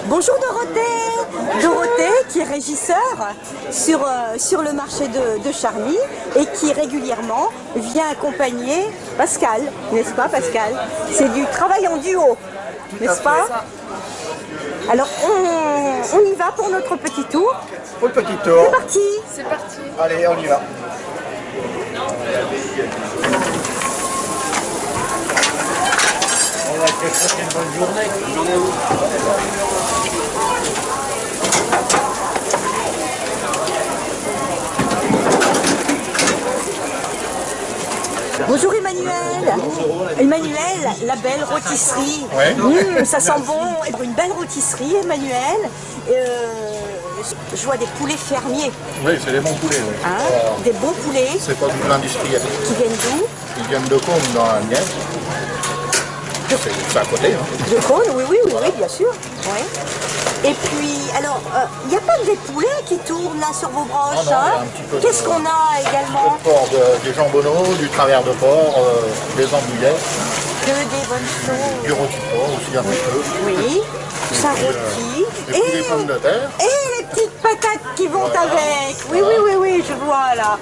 Bonjour Dorothée. Dorothée qui est régisseur sur le marché de Charny et qui régulièrement vient accompagner Pascal, n'est-ce pas Pascal? C'est du travail en duo, n'est-ce pas? Alors on y va pour notre petit tour. Pour le petit tour. C'est parti. C'est parti. Allez, on y va. On va faire une bonne journée. Bonne journée à vous. Bonjour Emmanuel. Emmanuel, la belle rôtisserie. Ouais. Ça sent bon. Une belle rôtisserie, Emmanuel. Je vois des poulets fermiers. Oui, c'est des bons poulets. Oui. Hein, des bons poulets. C'est pas du l'industriel. Qui viennent d'où? Ils viennent de Côme dans la Nièvre. C'est à côté. Hein. De Cône, oui, bien sûr. Ouais. Et puis, alors, il n'y a pas que des poulets qui tournent là sur vos broches, Non, hein? un petit peu Qu'est-ce qu'on a également? Du porc, des jambonneaux, du travers de porc, des andouillettes, Que des bonnes choses. du rôti de porc aussi un petit peu. Oui, ça rôtit. Et puis des pommes de terre. Et les petites patates qui vont avec. Oui, je vois là.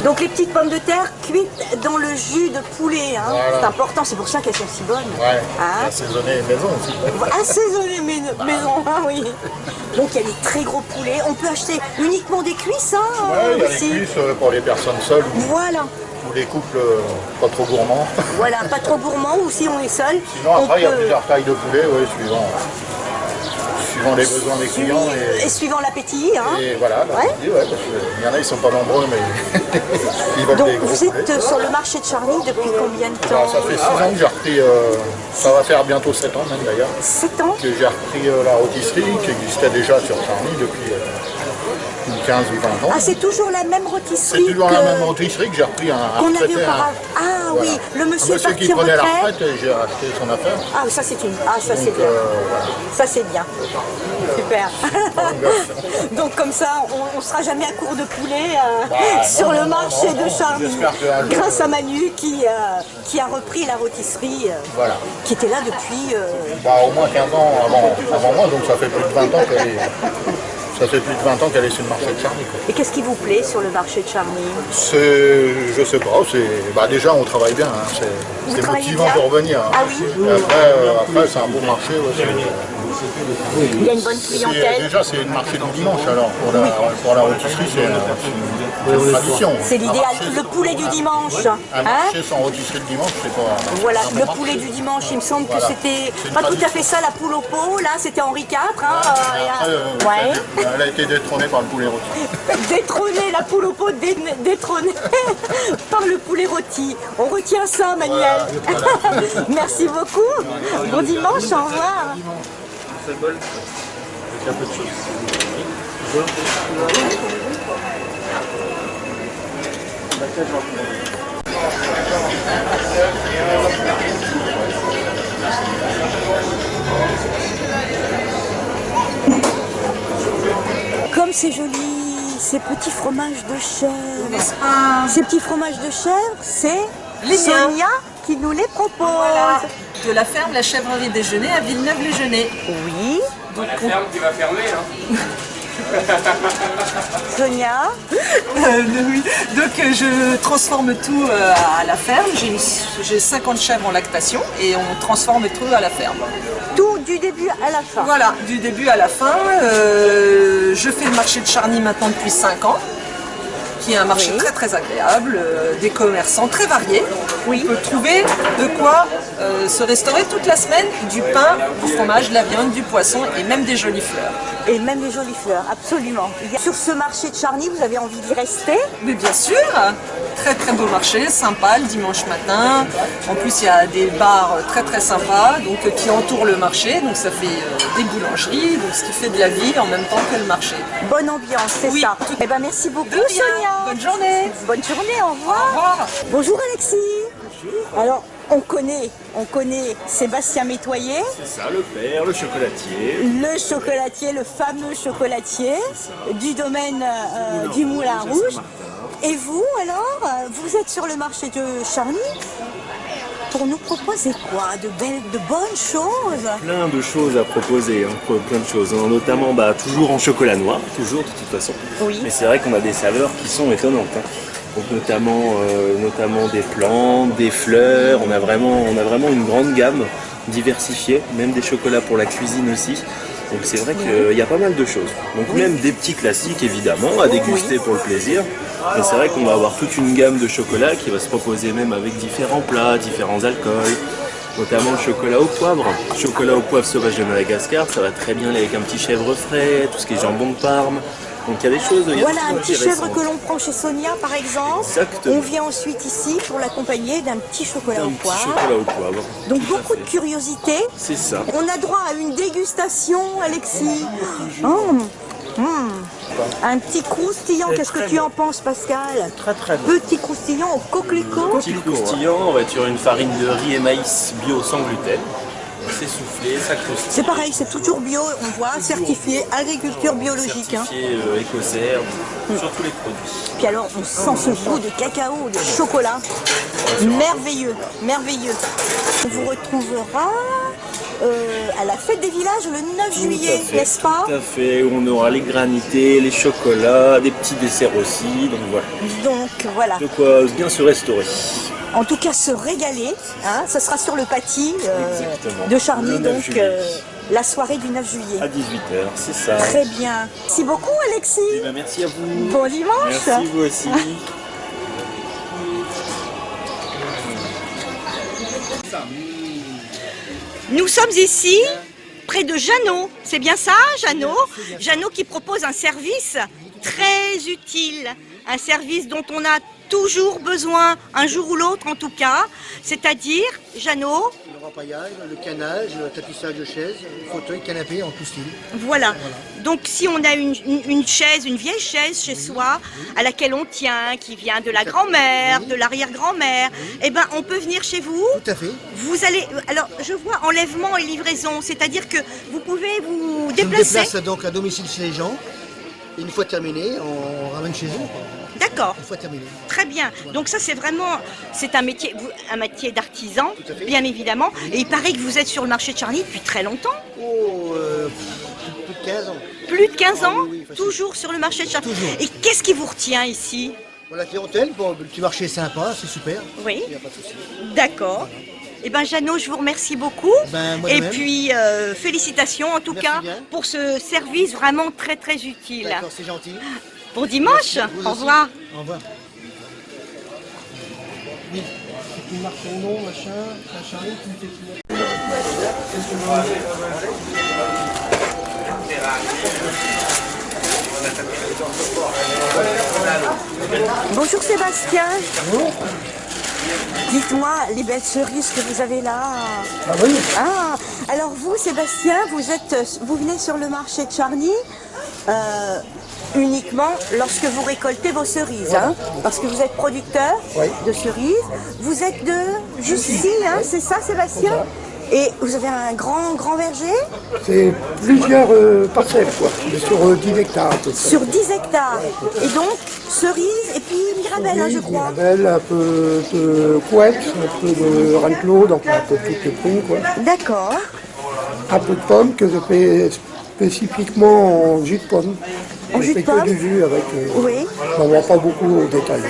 Donc les petites pommes de terre cuites dans le jus de poulet, hein. Voilà. C'est important, c'est pour ça qu'elles sont si bonnes. Ouais, Hein? assaisonné maison aussi. Assaisonner maison, hein, oui. Donc il y a des très gros poulets. On peut acheter uniquement des cuisses, hein, Ouais, il y a les aussi. cuisses pour les personnes seules Voilà, ou les couples pas trop gourmands. voilà, pas trop gourmand ou si on est seul. Sinon après il y a peut- plusieurs tailles de poulet, ouais, suivant les besoins des clients. Et suivant l'appétit, hein. Et voilà, Ouais. parce qu'il y en a, ils sont pas nombreux, mais ils veulent Donc des gros vous poulets. êtes sur le marché de Charny depuis combien de temps? Alors, ça fait 6 ans que j'ai repris, ça va faire bientôt 7 ans même d'ailleurs, 7 ans. que j'ai repris la rôtisserie qui existait déjà sur Charny depuis une 15 ou 20 ans. Ah, c'est toujours la même C'est rôtisserie toujours la même rôtisserie que j'ai repris un qu'on avait retraité, auparavant. Ah voilà. oui, le Un monsieur est monsieur parti qui en prenait la retraite. retraite et j'ai racheté son affaire. Ah, ça c'est bien. Voilà. Ça c'est bien. Super. Donc comme ça, on ne sera jamais à court de poulet sur le marché de Charny. J'espère qu'un jour, Grâce à Manu qui a repris la rôtisserie, Voilà. qui était là depuis... Au moins 15 ans avant moi, donc ça fait plus de 20 ans qu'elle est... Ça fait plus de 20 ans qu'elle est sur le marché de Charny. Quoi. Et qu'est-ce qui vous plaît sur le marché de Charny? Je sais pas, déjà on travaille bien, hein, c'est travaillez motivant bien pour revenir. Hein. Ah oui. Et après c'est un bon marché. Ouais, Il y a une bonne clientèle. déjà c'est le marché du dimanche alors, pour la rôtisserie c'est une tradition. C'est l'idéal. Le poulet du dimanche. Un Hein? marché sans rôtisserie le dimanche, c'est pas... Voilà, c'est un bon le marché. poulet du dimanche, il me semble Voilà. que c'était C'est pas une tout à fait ça, la poule au pot, là c'était Henri IV. Hein, Après, ouais. elle a été détrônée par le poulet rôti. Détrôner la poule au pot, détrônée par le poulet rôti. On retient ça, Manuel. Voilà. Merci beaucoup. Bon dimanche, au revoir. Comme c'est joli, ces petits fromages de chèvre. N'est-ce pas? Ces petits fromages de chèvre, c'est Les miens. Sonia qui nous les propose. Voilà. De la ferme La Chèvrerie Déjeuner à Villeneuve-les-Genêts. Oui, La ferme qui va fermer, hein. Sonia. Oui. Donc je transforme tout à la ferme. J'ai 50 chèvres en lactation et on transforme tout à la ferme. Tout du début à la fin. Voilà, du début à la fin. Je fais le marché de Charny maintenant depuis 5 ans, qui est un marché Oui. très agréable, des commerçants très variés. Oui. On peut trouver de quoi se restaurer toute la semaine, du pain, du fromage, de la viande, du poisson et même des jolies fleurs. Et même les jolies fleurs, absolument. Sur ce marché de Charny, vous avez envie d'y rester? Mais bien sûr, très beau marché, sympa le dimanche matin. En plus il y a des bars très sympas donc, qui entourent le marché, donc ça fait des boulangeries, donc ce qui fait de la vie en même temps que le marché. Bonne ambiance, c'est Oui, ça. tout- Eh ben merci beaucoup, De rien. Sonia. Bonne journée. Bonne journée, au revoir. Au revoir. Bonjour Alexis. Alors, on connaît Sébastien Métoyer, C'est ça, le père, le chocolatier. le fameux chocolatier du domaine du Moulin Rouge. Et vous, alors, vous êtes sur le marché de Charny? pour nous proposer quoi? De bonnes choses? Plein de choses à proposer, hein, plein de choses. Notamment toujours en chocolat noir, toujours de toute façon. Oui. Mais c'est vrai qu'on a des saveurs qui sont étonnantes. Hein. Donc notamment des plantes, des fleurs. On a vraiment une grande gamme diversifiée, même des chocolats pour la cuisine aussi. Donc c'est vrai qu'il y a pas mal de choses. Donc même des petits classiques évidemment à déguster pour le plaisir. Mais c'est vrai qu'on va avoir toute une gamme de chocolats qui va se proposer même avec différents plats, différents alcools. Notamment le chocolat au poivre. Chocolat au poivre sauvage de Madagascar, ça va très bien avec un petit chèvre frais, tout ce qui est jambon de Parme. Donc il y a des choses. Voilà un petit chèvre que l'on prend chez Sonia par exemple. Exactement. On vient ensuite ici pour l'accompagner d'un petit chocolat au poivre. Chocolat au poivre. Donc beaucoup de curiosité. C'est ça. On a droit à une dégustation, Alexis. Un petit croustillant, qu'est-ce que tu en penses, Pascal? Très très bon. Petit croustillant au coquelicot. Petit croustillant, on va être sur une farine de riz et maïs bio sans gluten. C'est soufflé, ça croustille. C'est pareil, c'est toujours bio, on voit, certifié, agriculture biologique. Certifié écossaire, sur tous les produits. Puis alors, on sent ce goût de cacao, de chocolat. Merveilleux, merveilleux. On vous retrouvera à la fête des villages le 9 juillet, n'est-ce pas? Tout à fait, on aura les granités, les chocolats, des petits desserts aussi, donc voilà. Donc voilà. De quoi bien se restaurer. En tout cas, se régaler, hein, ça sera sur le paty de Charny, Le 9 donc juillet. la soirée du 9 juillet. À 18h, c'est ça. Très bien. Merci beaucoup, Alexis. Eh ben, merci à vous. Bon dimanche. Merci vous aussi. Nous sommes ici, près de Jeannot. C'est bien ça, Jeannot? Jeannot qui propose un service très utile. Un service dont on a toujours besoin, un jour ou l'autre en tout cas. C'est-à-dire, Jeannot? Le repaillage, le canage, le tapissage de chaises, fauteuil, canapé en tout style. Voilà. Donc si on a une chaise, une vieille chaise chez soi, à laquelle on tient, qui vient de la grand-mère, de l'arrière-grand-mère, eh ben on peut venir chez vous. Tout à fait. Vous allez, alors je vois enlèvement et livraison, c'est-à-dire que vous pouvez vous Je me déplacer. déplace donc à domicile chez les gens. Et une fois terminé, on ramène chez eux. D'accord. Une fois terminé. Très bien. Donc ça c'est vraiment, c'est un métier d'artisan, Tout à fait. bien évidemment. Et il paraît que vous êtes sur le marché de Charny depuis très longtemps. Oh, plus de 15 ans. Plus de 15 ans, oui, facile. toujours sur le marché de Charny. Toujours. Et qu'est-ce qui vous retient ici? Voilà, clientèle, bon, le petit marché est sympa, c'est super. Oui. Il n'y a pas de souci. D'accord. Eh bien, Jeannot, je vous remercie beaucoup. Ben, moi de Et même. puis, félicitations en tout Merci cas bien. pour ce service vraiment très très utile. D'accord, c'est gentil. Bon dimanche, Vous au aussi. revoir. Au revoir. Oui. Tu marques ton nom, machin, tu me fais Bonjour Sébastien. Dites-moi les belles cerises que vous avez là. Ah oui. Ah, alors vous Sébastien, vous venez sur le marché de Charny uniquement lorsque vous récoltez vos cerises, hein, parce que vous êtes producteur Oui. de cerises. Vous êtes de juste ici, hein, c'est ça Sébastien? Et vous avez un grand verger? C'est plusieurs parcelles, quoi, mais sur 10 hectares à peu près. Sur 10 hectares. Et donc, cerises et puis mirabelle, hein, je crois. Mirabelle, un peu de couette, un peu de reine-claude, donc un peu toutes les fruits, quoi. D'accord. Un peu de pommes que je fais spécifiquement en jus de pomme. En Je jus de fais que pomme? du jus avec. Oui. J'en vois pas beaucoup au détail.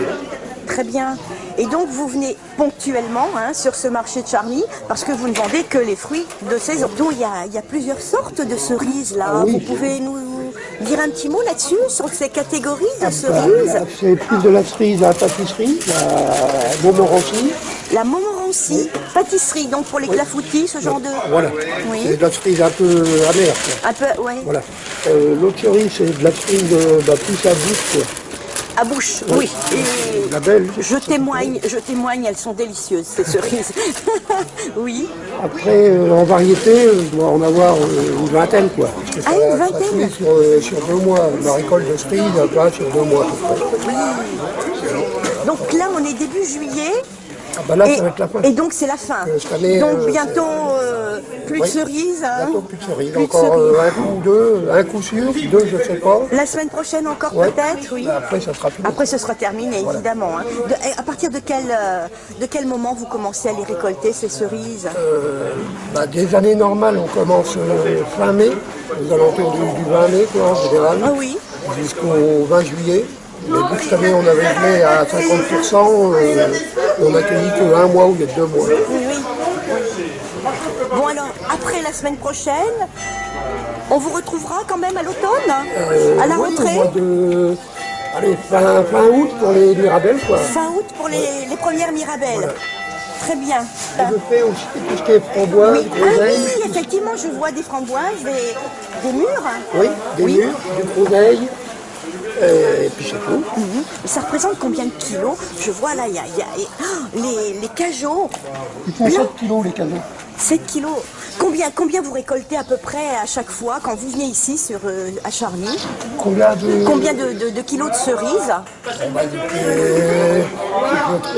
Très bien. Et donc vous venez ponctuellement hein, sur ce marché de Charny parce que vous ne vendez que les fruits de saison. Donc il y a plusieurs sortes de cerises là. Ah oui. Vous pouvez nous dire un petit mot là-dessus sur ces catégories de Bah, cerises? c'est plus de la cerise à la pâtisserie, la Montmorency. La Montmorency, pâtisserie, donc pour les clafoutis, ce genre de... Voilà. Oui. C'est de la cerise un peu amère, quoi. Un peu, ouais. Voilà. L'autre cerise, c'est de la cerise plus à bouche, quoi. À bouche, oui. Et La belge. je témoigne, elles sont délicieuses ces cerises. Oui. Après, en variété, je dois en avoir une vingtaine, quoi. Parce que Ah, une vingtaine? sur 2 mois. La récolte de cerise, pas sur 2 mois. À peu près. Donc là, on est début juillet. Ah bah là, ça va être la fin. Et donc c'est la fin. Cette année, Donc bientôt plus de oui, cerises. Hein. bientôt plus de cerises. Plus de Encore cerises. un coup ou deux, un coup sûr, deux, je sais pas. La semaine prochaine encore Ouais. peut-être, oui. Après, ça sera fini. Après ce sera terminé évidemment. Hein. À partir de quel moment vous commencez à les récolter ces cerises? Bah, des années normales, on commence fin mai, aux alentours du 20 mai, quoi, en général, Ah oui. jusqu'au 20 juillet. Mais vu que cette année, on avait gelé à 50%, on n'a cueilli que un mois ou il y a 2 mois. Oui, oui. Bon alors, après la semaine prochaine, on vous retrouvera quand même à l'automne, à la Oui, rentrée, au mois de... Allez, fin août pour les mirabelles, quoi. fin août pour les premières mirabelles. Voilà. Très bien. Je fais aussi tout ce qui est framboise, Oui. Ah groseille. oui, effectivement, je vois des framboises, des mûres. Oui, des mûres, du groseille, et puis c'est tout. Mhm. Ça représente combien de kilos? Je vois là, il y a les cajots. Ils font 7 kilos les cadeaux. 7 kilos. Combien vous récoltez à peu près à chaque fois quand vous venez ici à Charny? Combien de... Combien de kilos de cerises?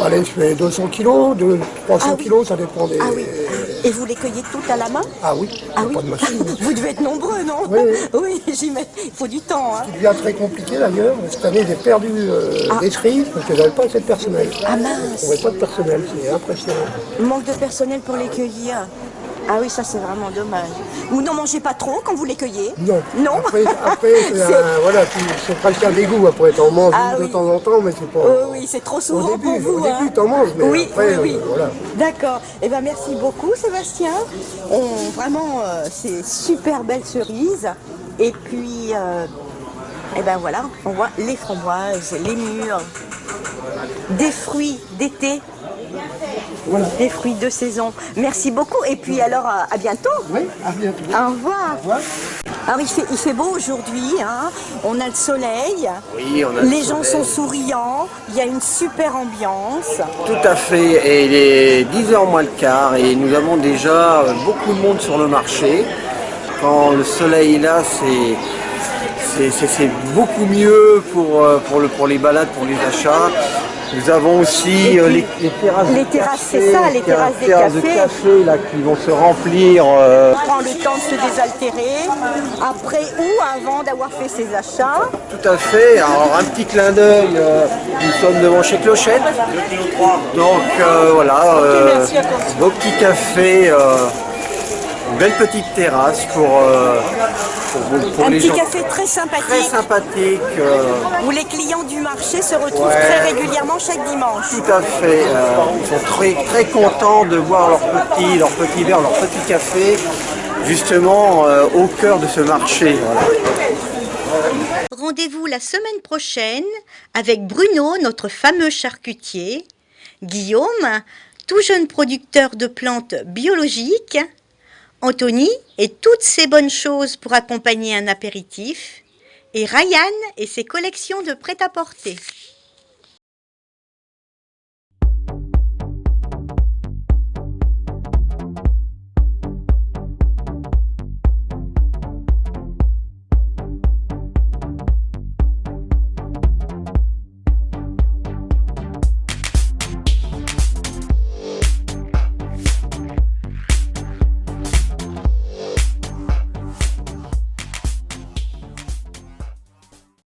Allez, je fais 200 kilos, 300 Ah oui. kilos, ça dépend des... Ah oui. Et vous les cueillez toutes à la main? Ah oui, Ah il n'y oui. a pas de machine. Vous devez être nombreux, non? Oui, Oui, j'imagine. Il faut du temps. Hein. Il devient très compliqué d'ailleurs. Cette année, j'ai perdu des cerises parce que j'avais pas assez de personnel. Ah On mince. n'avait pas de personnel, c'est impressionnant. Manque de personnel pour les cueillir. Ah oui, ça c'est vraiment dommage. Vous n'en mangez pas trop quand vous les cueillez? Non. Non. Après voilà, c'est presque un dégoût. Après, t'en manges Ah de oui. temps en temps, mais c'est pas... Oh oui, c'est trop souvent Au début, pour vous. au début, t'en manges, mais oui, après, oui, oui. voilà. D'accord. Eh ben merci beaucoup, Sébastien. Vraiment, c'est super belles cerises. Et puis, eh ben voilà, on voit les framboises, les mûres, des fruits d'été. Voilà. Des fruits de saison. Merci beaucoup. Et puis alors, à bientôt. Oui, à bientôt. Au revoir. Au revoir. Alors il fait beau aujourd'hui, hein. On a le soleil, Oui, on a le les gens soleil. sont souriants, il y a une super ambiance. Tout à fait, et il est 10h moins le quart et nous avons déjà beaucoup de monde sur le marché. Quand le soleil est là, c'est beaucoup mieux pour les balades, pour les achats. Nous avons aussi les terrasses les de terrasses, café, c'est ça, les terrasses des de cafés. café là, qui vont se remplir. On prend le temps de se désaltérer, après ou avant d'avoir fait ses achats. Tout à fait. Alors un petit clin d'œil, nous sommes devant chez Clochette. Donc voilà, beau petit café, une belle petite terrasse pour Un les petit gens café très très sympathique, sympathiques. où les clients du marché se retrouvent Ouais. très régulièrement chaque dimanche. Tout à fait. Ils sont très, très contents de voir leur petit verre, leur petit café, justement au cœur de ce marché. Voilà. Rendez-vous la semaine prochaine avec Bruno, notre fameux charcutier, Guillaume, tout jeune producteur de plantes biologiques, Anthony et toutes ces bonnes choses pour accompagner un apéritif, et Ryan et ses collections de prêt-à-porter.